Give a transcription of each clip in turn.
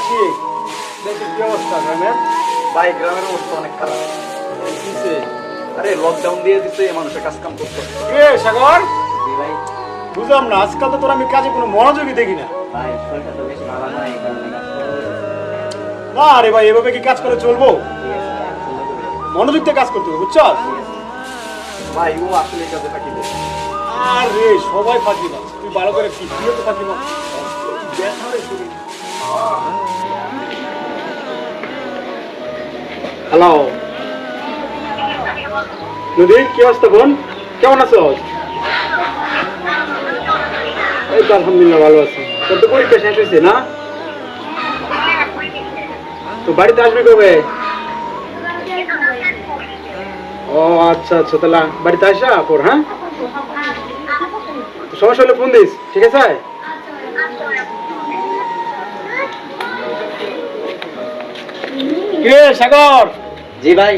কি দেশের কি অবস্থা গ্রামের? ভাই গ্রামের অবস্থা অনেক খারাপ। কিসে? আরে লকডাউন দিয়ে দিতে মানুষের কাজ কাম করতে হচ্ছে। কে সাগর? জি ভাই। বুঝলাম না, আজকাল তো তোর আমি কাজে কোনো মনোযোগই দেখি না। ভাই শরীরটা তো বেশ ভালো নয়, এই কারণে কাজ করতে হচ্ছে। না আরে ভাই, এভাবে কি কাজ করে চলবো? ঠিক আছে ভাই, আমি সুন্দর করে করছি। মনোযোগ দিয়ে কাজ করতে হবে, বুঝছস? ঠিক আছে। ভাই ও আসলে এই কাজে ফাঁকি দেয়। আরে সবাই ফাঁকি না, তুই ভালো করে কি তুইও তো ফাঁকি না। ব্যথা রে শরীর। হ্যালো নদী, কি অবস্থা বোন? কেমন আছো? এই তো আলহামদুলিল্লাহ ভালো আছি। তোর তো পরীক্ষা শেষ হয়েছে না? তো বাড়িতে আসবি কবে? ও আচ্ছা আচ্ছা, তাহলে বাড়িতে আসা পর, হ্যাঁ? তো সমস্যা হলে ফোন দিস, ঠিক আছে? কে সাগর? জি ভাই।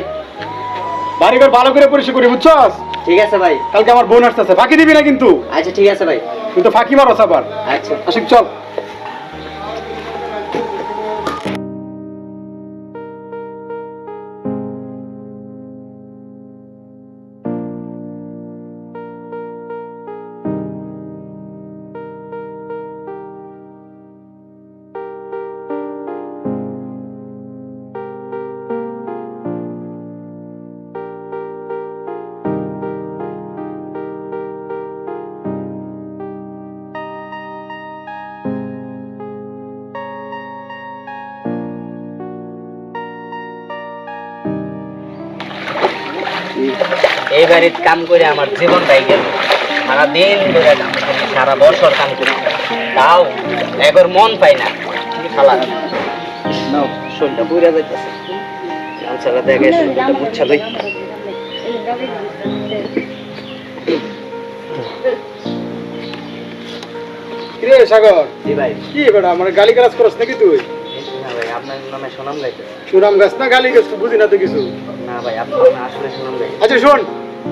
বাড়িঘর ভালো করে পরিষ্কার করি, বুঝছস? ঠিক আছে ভাই। কালকে আমার বোন আসতেছে, ফাঁকি দিবি না কিন্তু। আচ্ছা ঠিক আছে ভাই। তুই তো ফাঁকি মারস আবার। আচ্ছা। আশিক চল। এই বাড়ির কাম করে আমার জীবনটাই গেল। সারাদিন ধরে কাম করি, সারা বছর কাম করি, তাও একবার মন পাই না। শালা নাও, শরীরটা পুড়ে যাইতেছে। গামছাটা দেখে শরীরটা মুচ্ছা লই। কিরে সাগর? জি ভাই। কি বেটা, আমার গালি গালাজ করস নাকি তুই? না ভাই, আপনার নামে সুনাম গাইতেছে। সুনাম গাছ না গালি গাছ, তুই বুঝি না তো কিছু। না ভাই, আপনার নামে আসলে সুনাম গাই। আচ্ছা শোন,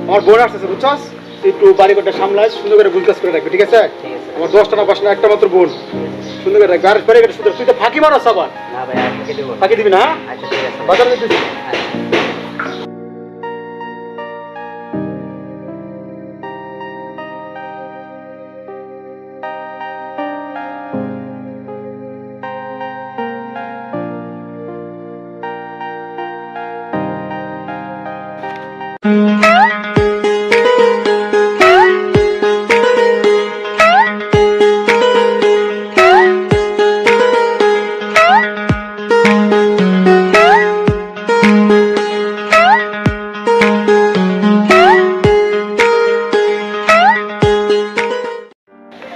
আমার বোন আসতেছে, বুঝছস? তুই একটু বাড়ি ঘরটা সামলাস, সুন্দর করে গুলকাজ করে রাখবি, ঠিক আছে? ঠিক আছে। আমার 10টা না 5টা একটা মাত্র বোন, সুন্দর করে রাখবি। আর বাড়ি ঘরটা সুন্দর, তুই তো ফাঁকি মারস আবার। না ভাই, আর কি দেবো? ফাঁকি দিবি না? আচ্ছা ঠিক আছে। বাজার দিতেছি।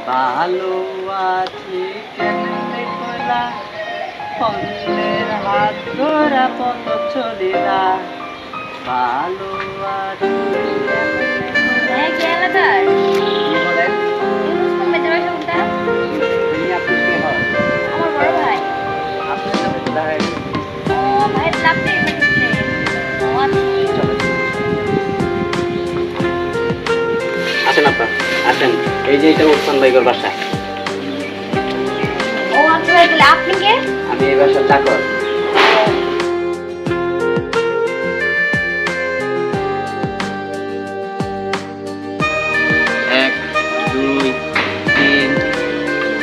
ভালো আছি কেমনে কইলা, অন্যের হাত ধরা পথ চলি না। ভালো আছি কেমনে কইলা। কি বলেন? তুমি আপনি কে হন? আপনার সাথে তো দেখা হয়নি। চলো। আসেন আপা, আসেন। এই যে এটা ওসমান ভাইগর বাসা। আপনি কে? আমি এই বাসার চাকর। এক, দুই, তিন,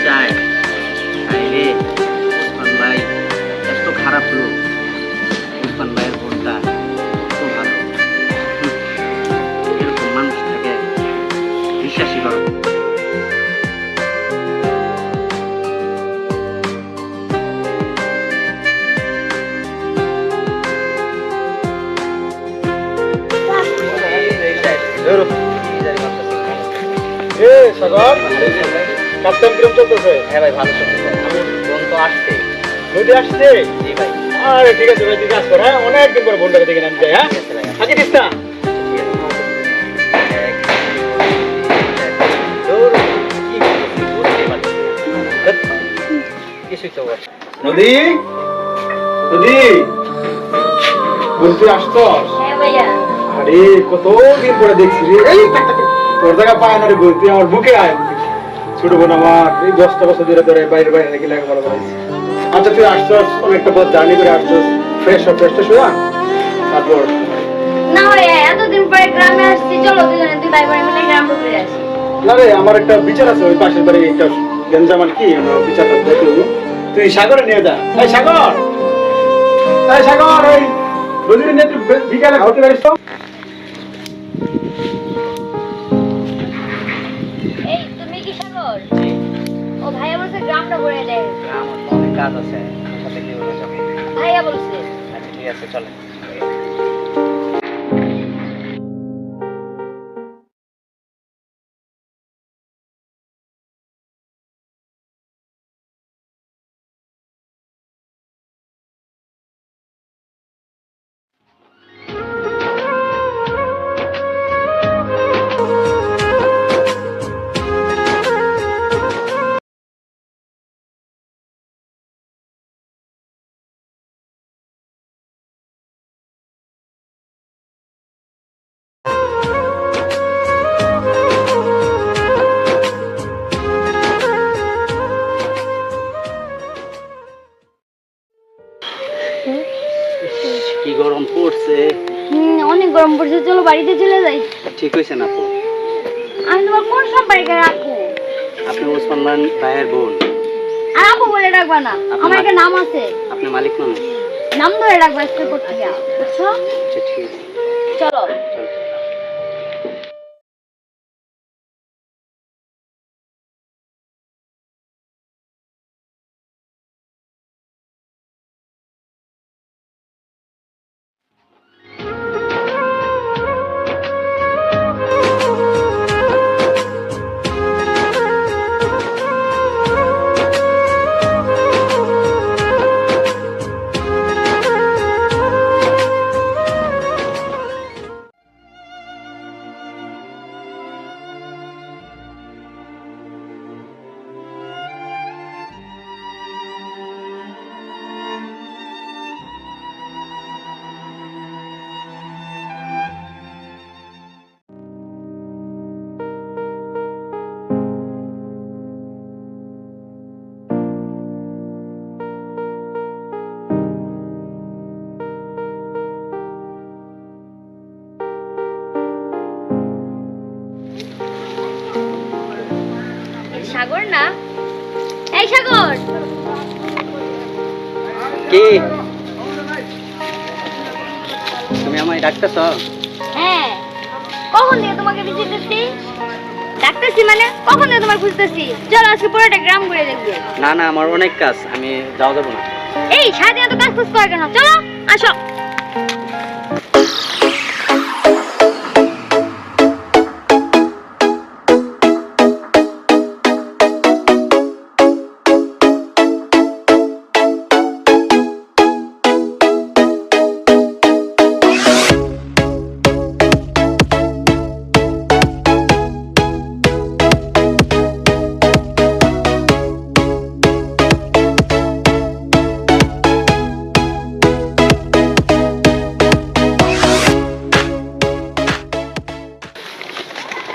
চার। আরে ওসমান ভাই এত খারাপ লোক। ওসমান ভাইয়ের বোনটা কত ভালো। এরকম মানুষ থাকে, বিশ্বাসই করো। এ সাগর, কাজ কাম কিরম চলতেছে? হ্যাঁ ভাই, ভালো চলতেছে। আমার বোন তো আসছে। নদী আসছে? জি ভাই। আরে ঠিক আছে ভাই, তুই কাজ কর, হ্যাঁ? অনেকদিন পরে বোনটাকে দেখে আমি যাই, হ্যাঁ? ঠিক আছে ভাই। ফাঁকি দিস না। ঠিক আছে। এক, দুই, তিন, চার। দৌড়। কি করতেছিস? বুঝতেই পারতেছি না। ধ্যাৎ, কিছুই তো বল। নদী, নদী, বোন তুই আসছস? হ্যাঁ ভাইয়া। আরে কতদিন পরে দেখছি রে। এই তোর জায়গা পায় না রে বোন, তুই আমার বুকে আয়। ছোট বোন আমার এই 10টা বছর ধরে বাইরে বাইরে নাকি লেখাপড়া করাইছি। আচ্ছা তুই আসছস, অনেকটা পথ জার্নি করে আসছস, ফ্রেশ হয়ে তারপর না ভাই এতদিন পরে গ্রামে আসছি, চলো দুজনে দুই ভাই বোনে মিলে গ্রাম ঘুরে আসি। না রে, আমার একটা বিচার আছে ওই পাশের বাড়ি একটা গেঞ্জাম আর কি, বিচারটা দেখলো। তুই সাগরে নিয়ে যা। এই সাগর, এই রোজির নিয়ে একটু বিকালে ঘুরতে পারিস তো? এই তুমি কি সাগর? ও ভাইয়া বলছে গ্রামটা ঘুরে দেয়। আমার তো অনেক কাজ আছে, আমার সাথে কি বলে যাবো? ভাইয়া বলছে। আচ্ছা ঠিক আছে, চলে। কি গরম পড়ছে। অনেক গরম পড়ছে, চলো বাড়িতে চলে যাই। ঠিক হয়েছে না আপু? আমি তোমার কোন সম্পর্কে রাখবো? আপনি ওসমান ভাইয়ের বোন। আর আপু বলে রাখবা না, আমার একটা নাম আছে। আপনি মালিক মানুষ। নাম ধরে রাখবা আজকে করতে গিয়া, বুঝছো? আচ্ছা ঠিক আছে, চলো। চলো। সাগর না? এই সাগর, কি তুমি আমায় ডাকতেছ? হ্যাঁ কখন থেকে তোমাকে খুঁজতেছি? ডাকতেছি মানে কখন থেকে তোমার খুঁজতেছি? চলো আজকে পুরোটা গ্রাম ঘুরে দেখবে। না না, আমার অনেক কাজ, আমি যাওয়া যাবো না। এই সারাদিন এত কাজ করে কেন? চলো আসো।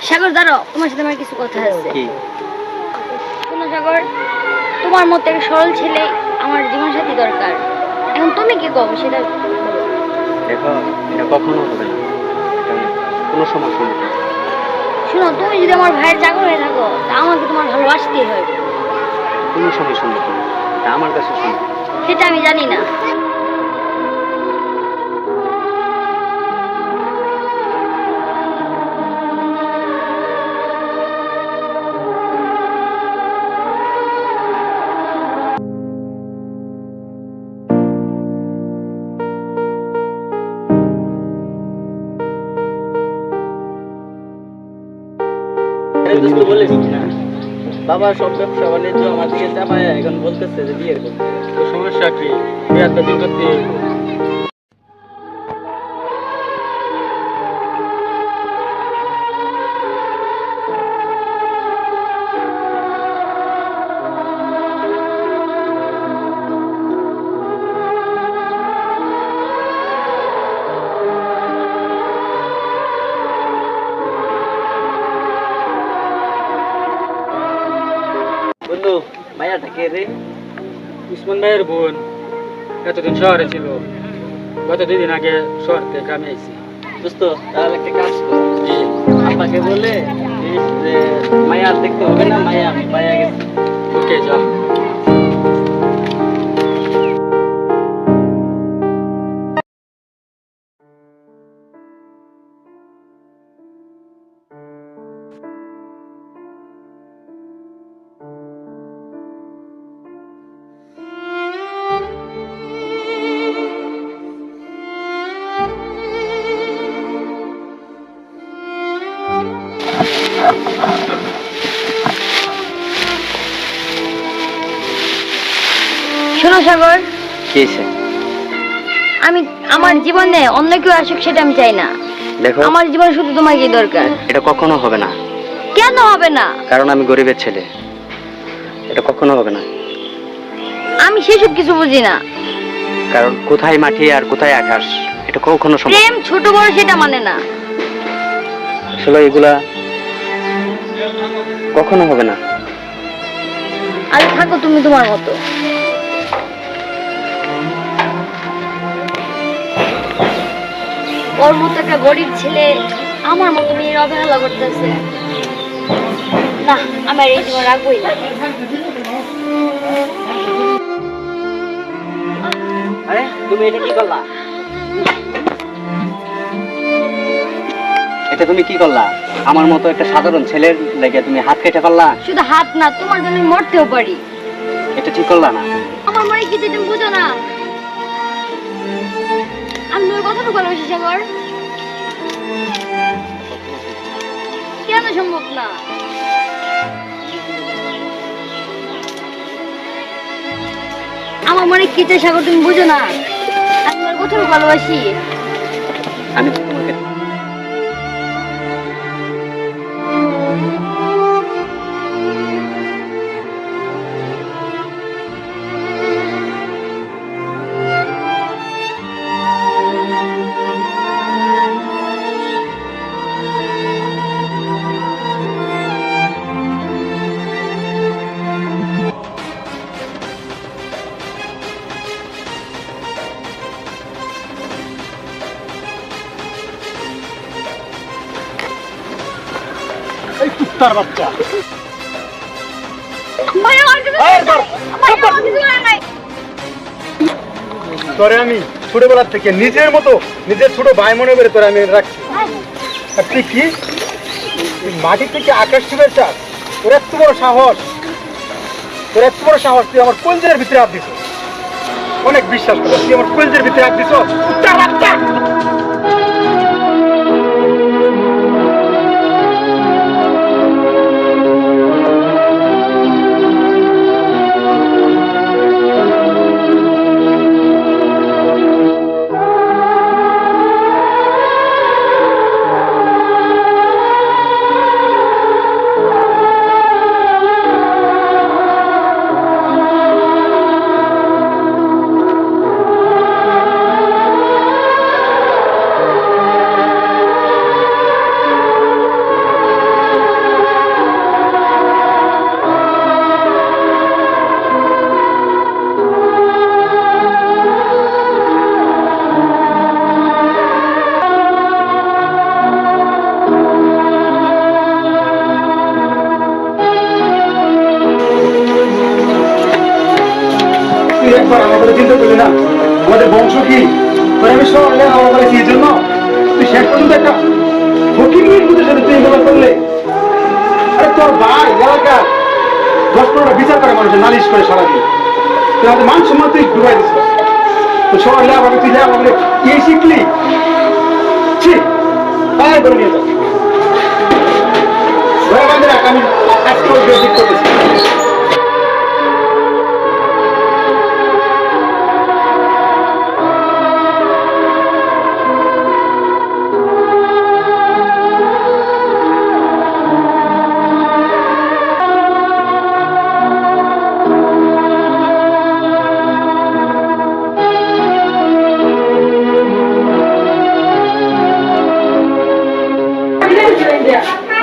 সাগর দাঁড়াও, তোমার সাথে আমার কিছু কথা আছে। কি? শোনো সাগর, তোমার মতো একটা সরল ছেলে আমার জীবন সাথী দরকার। এখন তুমি কি কও সেটা বলো। দেখো, এটা কখনো হবে না, এটা কোনো সমস্যা নেই। শোনো, তুমি যদি আমার ভাইয়ের চাকর হয়ে থাকো তা আমাকে তোমার ভালোবাসতেই হবে। কোনো সমস্যা নেই, এটা আমার কাছে শোনো। সেটা আমি জানি না। বলেছিস না বাবা, সব ব্যবসা বাণিজ্য আমার দিকে চাপায়, এখন বলতেছে যে বিয়ের করতে। তো সমস্যা কি? বিয়ারটা দিন করতে উসমান ভাইয়ের বোন এতদিন শহরে ছিল, গত 2 দিন আগে শহর থেকে গ্রামে আইছি। দোস্ত তাহলে একটা কাজ কর, আব্বাকে বলে যে মায়া আর দেখতে হবে না, মায়া আমি পাইয়া গেছি। ওকে যা। শোনো সাগর, কি হয়েছে? আমি আমার জীবনে অন্য কেউ আসুক সেটা আমি চাই না। দেখো, আমার জীবনে শুধু তোমাকেই দরকার। এটা কখনো হবে না, কেন হবে না? কারণ আমি গরিবের ছেলে, এটা কখনো হবে না। আমি সেসব কিছু বুঝি না। কারণ কোথায় মাটি আর কোথায় আকাশ, এটা কখনো সম্ভব প্রেম ছোট বড় সেটা মানে না। আসলে এগুলা কখনো হবে না। আর থাকো তুমি তোমার মতো। ওর মতো একটা গরিব ছেলে আমার মতো মেয়ের অবহেলা করতেছে না, আমার এই জীবন রাখবই না। আরে তুমি এটা কি করলা? এটা তুমি কি করলা? আমার মতো একটা সাধারণ ছেলের লেগে তুমি হাত কেটে ফেললা। শুধু হাত না, তোমার জন্য আমি মরতেও পারি। এটা ঠিক করলা না। আমার মনে কি তুমি বুঝো না? আমি তোমার কতটুকু ভালোবাসি সাগর। কেন সম্ভব না? আমার মনে কি চাই সাগর তুমি বুঝো না? আমি তোমার কতটুকু ভালোবাসি। আমি তো তোমাকে এই কুত্তার বাচ্চা, ভাই আমার কিছু এই নাই। ধর, ভাই আমার কিছু নাই। তোরে আমি ছোটবেলা থেকে নিজের মতো, নিজের ছোট ভাই মনে করে তোরে আমি রাখছি। আর তুই কি, তুই মাটি থেকে আকাশ ছুঁয়ে চাস? তোর এত বড় সাহস, তোর এত বড় সাহস, তুই আমার কলজের ভিতরে হাত দিছ। অনেক বিশ্বাস করো, তুই আমার কলজের ভিতরে হাত দিছ। কুত্তার বাচ্চা! তুই একবার আমাদের চিন্তা করলি না আমাদের বংশ কি? তোর আমি সব লেখাপড়া করেছি এই জন্য তুই শেষ পর্যন্ত একটা ফকির মির সাথে তুই এগুলো করলে। আরে তোর ভাই এলাকা 10-15টা বিচার করে, মানুষের নালিশ করে সারাদিন, তুই আমাদের মান সম্মান তুই ডুবাই দিস। তো সবার লেখাপড়া তুই লেখাপড়া করে এই শিখলি? ঠিক তাই করে নিয়ে যাও ঘরে বান্ধে রাখ, আমি আজকে ওই বেসিক করেছি।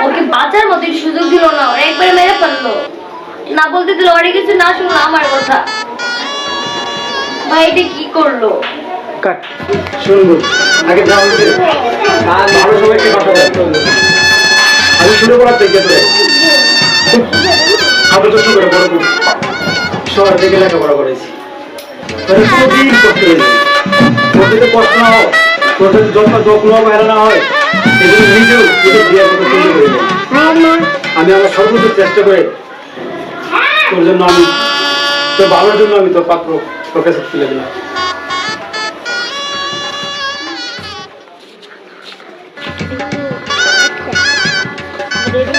ওকে বাঁচার মতো সুযোগ দিল না, ওরা একবারে মেরে ফেললো। না বলতে দিল, ওরা কিছু না শুনলো আমার কথা। ভাই এটা কি করলো? কাট শুনবো আগে যাও আর ভালো সবাইকে কথা বলতে হবে আমি শুরু করার থেকে তোরে আদর্শ করে বড় করি শহর থেকে লেখাপড়া করেছি তোর খুবই কষ্ট হয়েছে তোর যদি কষ্ট না হয় তোর যদি যত্ন বাইরে না হয় এগুলো নিজেও নিজের বিয়ের মতো চিন্তা করে দেয় আমি আমার সর্বোচ্চ চেষ্টা করে তোর জন্য আমি তোর ভালোর জন্য আমি তোর পাত্র তোর কাছে তুলে দিলাম Ready?